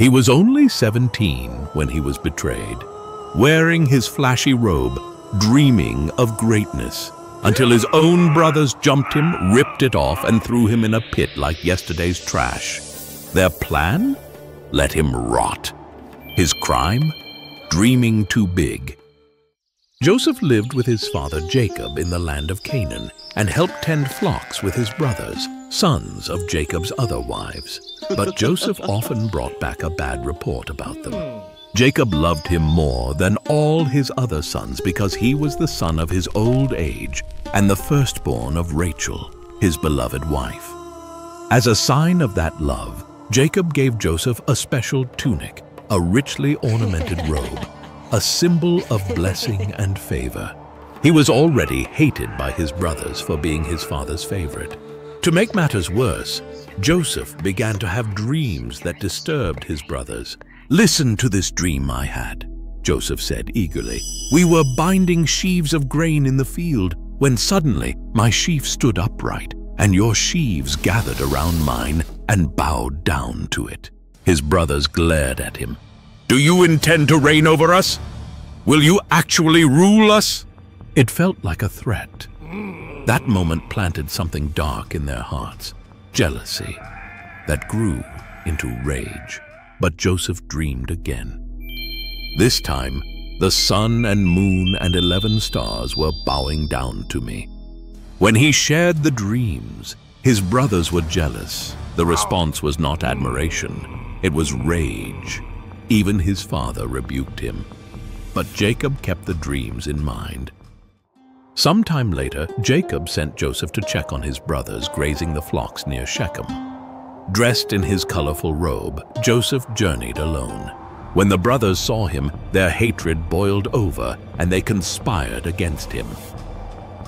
He was only 17 when he was betrayed, wearing his flashy robe, dreaming of greatness, until his own brothers jumped him, ripped it off, and threw him in a pit like yesterday's trash. Their plan? Let him rot. His crime? Dreaming too big. Joseph lived with his father Jacob in the land of Canaan and helped tend flocks with his brothers, sons of Jacob's other wives. But Joseph often brought back a bad report about them. Jacob loved him more than all his other sons because he was the son of his old age and the firstborn of Rachel, his beloved wife. As a sign of that love, Jacob gave Joseph a special tunic, a richly ornamented robe, a symbol of blessing and favor. He was already hated by his brothers for being his father's favorite. To make matters worse, Joseph began to have dreams that disturbed his brothers. "Listen to this dream I had," Joseph said eagerly. "We were binding sheaves of grain in the field when suddenly my sheaf stood upright, and your sheaves gathered around mine and bowed down to it." His brothers glared at him. "Do you intend to reign over us? Will you actually rule us?" It felt like a threat. That moment planted something dark in their hearts, jealousy, that grew into rage. But Joseph dreamed again. This time, the sun and moon and 11 stars were bowing down to me. When he shared the dreams, his brothers were jealous. The response was not admiration, it was rage. Even his father rebuked him. But Jacob kept the dreams in mind. Sometime later, Jacob sent Joseph to check on his brothers grazing the flocks near Shechem. Dressed in his colorful robe, Joseph journeyed alone. When the brothers saw him, their hatred boiled over and they conspired against him.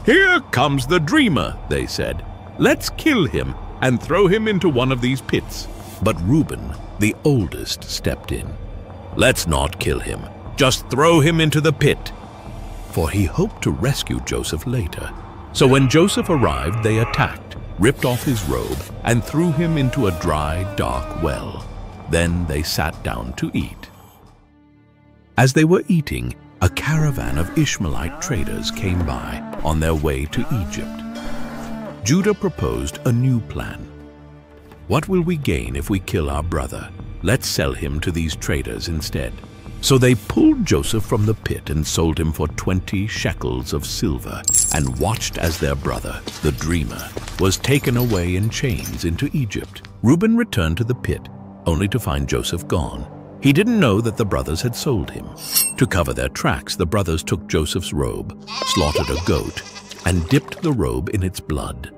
"Here comes the dreamer," they said. "Let's kill him and throw him into one of these pits." But Reuben, the oldest, stepped in. "Let's not kill him. Just throw him into the pit." For he hoped to rescue Joseph later. So when Joseph arrived, they attacked, ripped off his robe, and threw him into a dry, dark well. Then they sat down to eat. As they were eating, a caravan of Ishmaelite traders came by on their way to Egypt. Judah proposed a new plan. "What will we gain if we kill our brother? Let's sell him to these traders instead." So they pulled Joseph from the pit and sold him for 20 shekels of silver and watched as their brother, the dreamer, was taken away in chains into Egypt. Reuben returned to the pit, only to find Joseph gone. He didn't know that the brothers had sold him. To cover their tracks, the brothers took Joseph's robe, slaughtered a goat, and dipped the robe in its blood.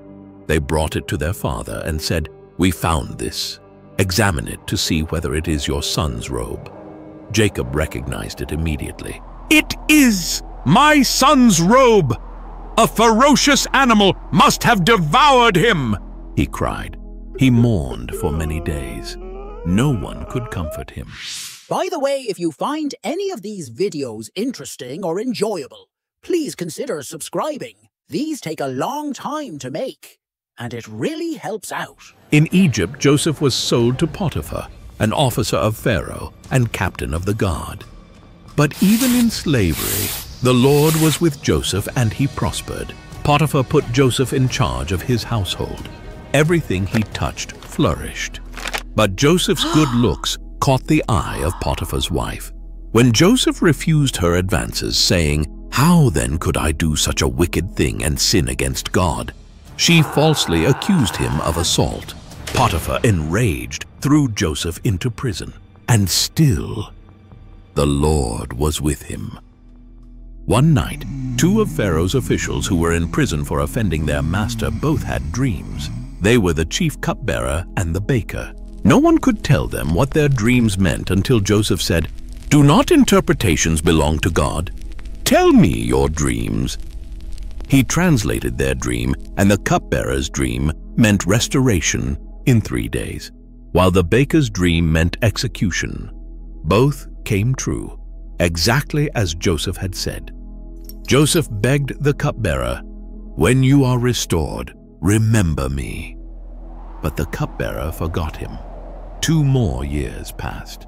They brought it to their father and said, "We found this. Examine it to see whether it is your son's robe." Jacob recognized it immediately. "It is my son's robe! A ferocious animal must have devoured him!" he cried. He mourned for many days. No one could comfort him. By the way, if you find any of these videos interesting or enjoyable, please consider subscribing. These take a long time to make, and it really helps out. In Egypt, Joseph was sold to Potiphar, an officer of Pharaoh and captain of the guard. But even in slavery, the Lord was with Joseph and he prospered. Potiphar put Joseph in charge of his household. Everything he touched flourished. But Joseph's good looks caught the eye of Potiphar's wife. When Joseph refused her advances, saying, "How then could I do such a wicked thing and sin against God?" she falsely accused him of assault. Potiphar, enraged, threw Joseph into prison. And still, the Lord was with him. One night, 2 of Pharaoh's officials who were in prison for offending their master both had dreams. They were the chief cupbearer and the baker. No one could tell them what their dreams meant until Joseph said, "Do not interpretations belong to God? Tell me your dreams." He translated their dream, and the cupbearer's dream meant restoration in 3 days, while the baker's dream meant execution. Both came true, exactly as Joseph had said. Joseph begged the cupbearer, "When you are restored, remember me." But the cupbearer forgot him. 2 more years passed.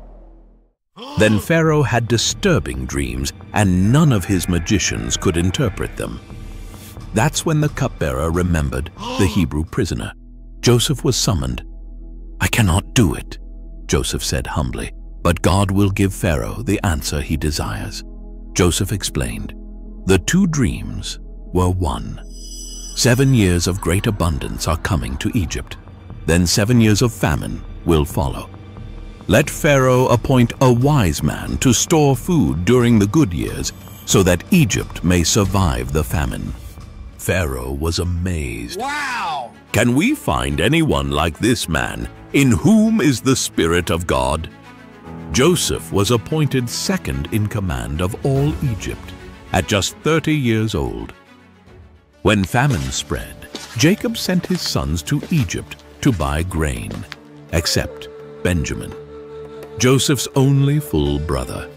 Then Pharaoh had disturbing dreams, and none of his magicians could interpret them. That's when the cupbearer remembered the Hebrew prisoner. Joseph was summoned. "I cannot do it," Joseph said humbly, "but God will give Pharaoh the answer he desires." Joseph explained. The 2 dreams were one. 7 years of great abundance are coming to Egypt. Then 7 years of famine will follow. Let Pharaoh appoint a wise man to store food during the good years, so that Egypt may survive the famine. Pharaoh was amazed. Wow! Can we find anyone like this man, in whom is the Spirit of God? Joseph was appointed second in command of all Egypt, at just 30 years old. When famine spread, Jacob sent his sons to Egypt to buy grain, except Benjamin, Joseph's only full brother.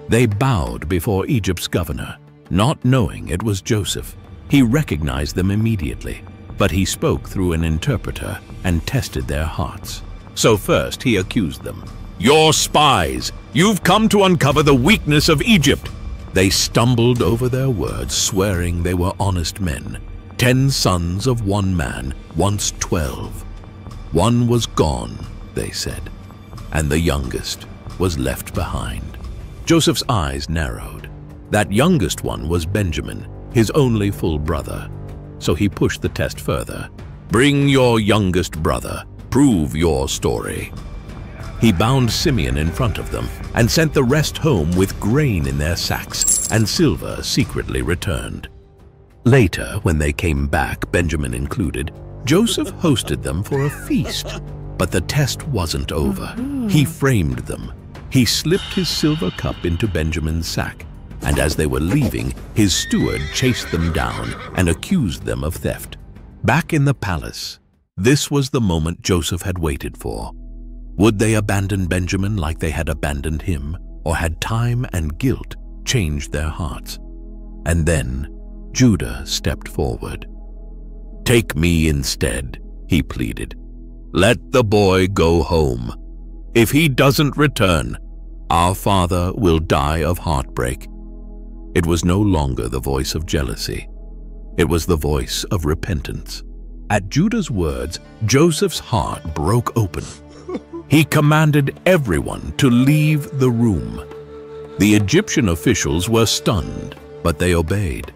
They bowed before Egypt's governor, not knowing it was Joseph. He recognized them immediately, but he spoke through an interpreter and tested their hearts. So first he accused them. "You're spies! You've come to uncover the weakness of Egypt!" They stumbled over their words, swearing they were honest men. 10 sons of one man, once 12. One was gone, they said, and the youngest was left behind. Joseph's eyes narrowed. That youngest one was Benjamin, his only full brother. So he pushed the test further. "Bring your youngest brother. Prove your story." He bound Simeon in front of them and sent the rest home with grain in their sacks, and silver secretly returned. Later, when they came back, Benjamin included, Joseph hosted them for a feast. But the test wasn't over. He framed them. He slipped his silver cup into Benjamin's sack, and as they were leaving, his steward chased them down and accused them of theft. Back in the palace, this was the moment Joseph had waited for. Would they abandon Benjamin like they had abandoned him, or had time and guilt changed their hearts? And then Judah stepped forward. "Take me instead," he pleaded. "Let the boy go home. If he doesn't return, our father will die of heartbreak." It was no longer the voice of jealousy. It was the voice of repentance. At Judah's words, Joseph's heart broke open. He commanded everyone to leave the room. The Egyptian officials were stunned, but they obeyed.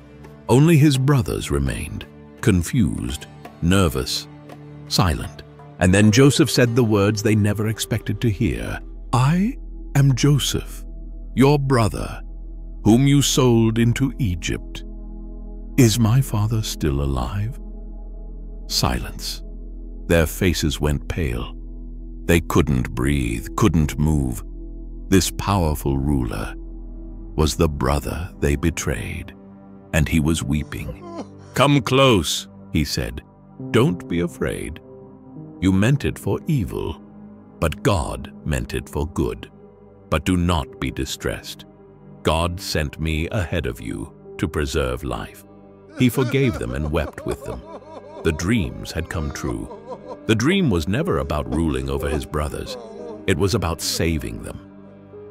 Only his brothers remained, confused, nervous, silent. And then Joseph said the words they never expected to hear. "I am Joseph, your brother, whom you sold into Egypt. Is my father still alive?" Silence. Their faces went pale. They couldn't breathe, couldn't move. This powerful ruler was the brother they betrayed, and he was weeping. "Come close," he said. "Don't be afraid. You meant it for evil, but God meant it for good. But do not be distressed. God sent me ahead of you to preserve life." He forgave them and wept with them. The dreams had come true. The dream was never about ruling over his brothers. It was about saving them.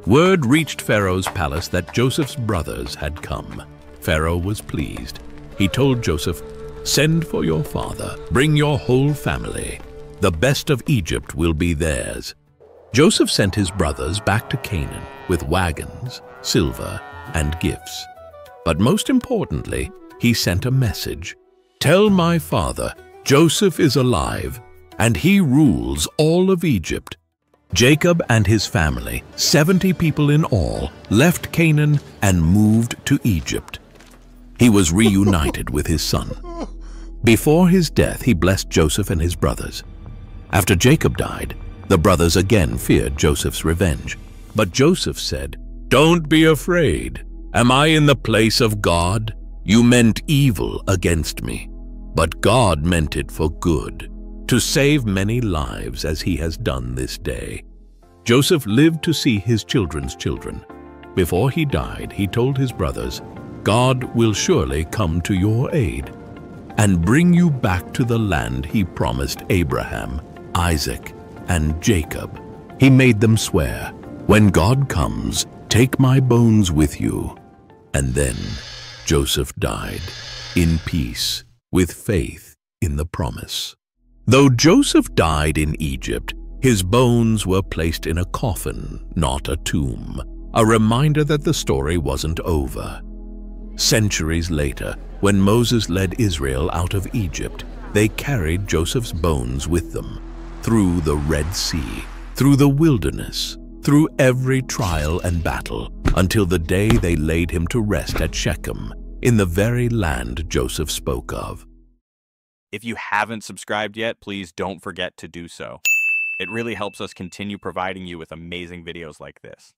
Word reached Pharaoh's palace that Joseph's brothers had come. Pharaoh was pleased. He told Joseph, "Send for your father. Bring your whole family. The best of Egypt will be theirs." Joseph sent his brothers back to Canaan with wagons, silver, and gifts. But most importantly, he sent a message. "Tell my father, Joseph is alive, and he rules all of Egypt." Jacob and his family, 70 people in all, left Canaan and moved to Egypt. He was reunited with his son. Before his death, he blessed Joseph and his brothers. After Jacob died, the brothers again feared Joseph's revenge. But Joseph said, "Don't be afraid. Am I in the place of God? You meant evil against me, but God meant it for good, to save many lives as he has done this day." Joseph lived to see his children's children. Before he died, he told his brothers, "God will surely come to your aid and bring you back to the land he promised Abraham, Isaac, and Jacob." He made them swear, "When God comes, take my bones with you." And then Joseph died in peace, with faith in the promise. Though Joseph died in Egypt, his bones were placed in a coffin, not a tomb, a reminder that the story wasn't over. Centuries later, when Moses led Israel out of Egypt, they carried Joseph's bones with them, through the Red Sea, through the wilderness, through every trial and battle, until the day they laid him to rest at Shechem, in the very land Joseph spoke of. If you haven't subscribed yet, please don't forget to do so. It really helps us continue providing you with amazing videos like this.